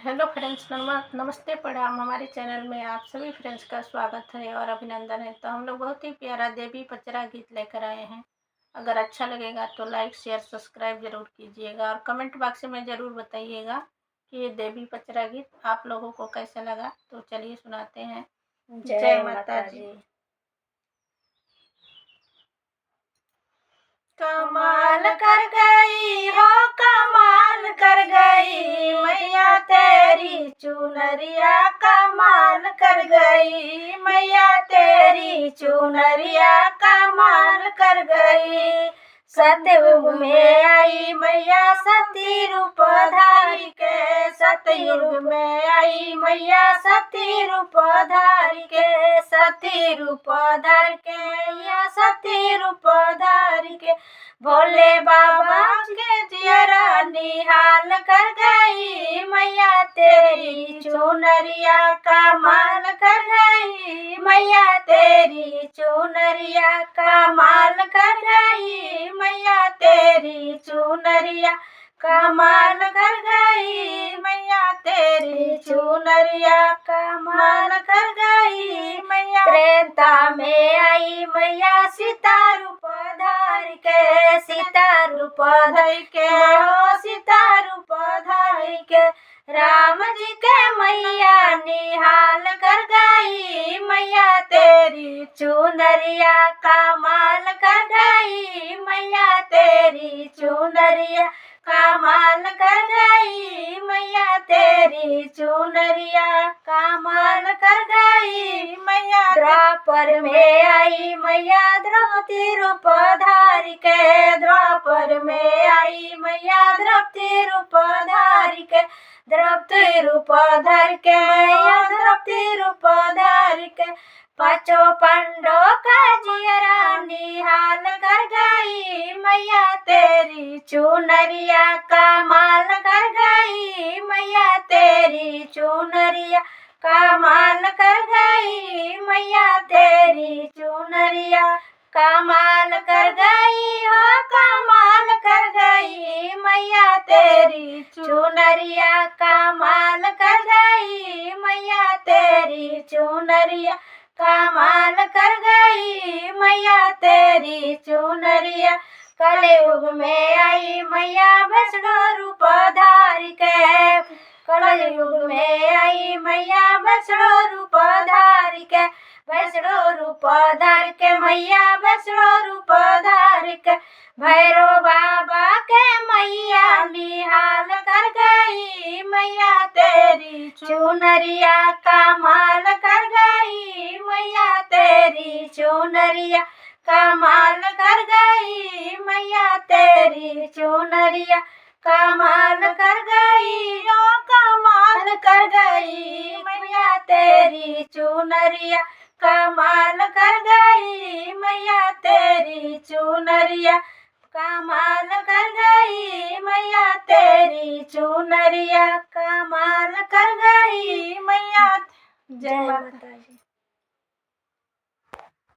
Hello friends, नमस्ते प्रणाम। हमारे चैनल में आप सभी फ्रेंड्स का स्वागत है और अभिनंदन है। तो हम लोग बहुत ही प्यारा देवी पचरा गीत लेकर आए हैं। अगर अच्छा लगेगा तो लाइक शेयर सब्सक्राइब जरूर कीजिएगा और कमेंट बॉक्स में ज़रूर बताइएगा कि ये देवी पचरा गीत आप लोगों को कैसा लगा। तो चलिए सुनाते हैं। जय माता जी। कमाल कर गई हो, कमाल कर गई मैया तेरी चुनरिया, कमाल कर गई मैया तेरी चुनरिया, कमाल कर गई। सतयुग में आई मैया सती रूप धारी के, सतयुग में आई मैया सती रूप धारी के, सती रूप धार के मैया सती रूप धारी के। भोले बाबा के जियरा निहाल कर गई मैया तेरी चुनरिया, कमाल कर गई मैया तेरी चुनरिया, कमाल कर गई मैया तेरी चुनरिया, कमाल कर गई मैया तेरी चुनरिया, कमाल कर गई मैया। त्रेता में आई मैया सीता रूप धार के, सीता रूप धर के हो, सीता रूप धर के। राम जी के मैया निहाल कर गई मैया तेरी चुनरिया, कमाल कर गई मैया तेरी चुनरिया, कमाल कर गई मैया तेरी चुनरिया, कमाल कर गई मैया। द्वापर में आई मैया द्रौपदी रूप धारी के, द्वापर में आई मैया द्रौपदी रूप धारी के, द्रौपदी रूप धर के मैया द्रौपदी रूप धारी के। पांचों पांडवों का जियरा निहाल कर गई मैया तेरी चुनरिया, कमाल कर गई मैया तेरी चुनरिया, कमाल कर गई मैया तेरी चुनरिया, कमाल कर गई हो, कमाल कर गई मैया तेरी चुनरिया, कमाल कर गई मैया तेरी चुनरिया, कमाल कर गई मैया तेरी चुनरिया। कलयुग में आई मैया वैष्णो रूप धारी के, कलयुग में आई मैया वैष्णो रूप धारी के, वैष्णो रूप धार के मैया वैष्णो रूप धार के। भैरव बाबा के मैया निहाल कर गई मैया तेरी चुनरिया, कमाल कर गई मैया तेरी चुनरिया, कमाल कर गई मैया तेरी चुनरिया, कमाल कर गई ओ, कमाल कर गई मैया तेरी चुनरिया, कमाल कर गई मैया तेरी चुनरिया, कमाल कर गई मैया तेरी चुनरिया, कमाल कर गई मैया। जय माता।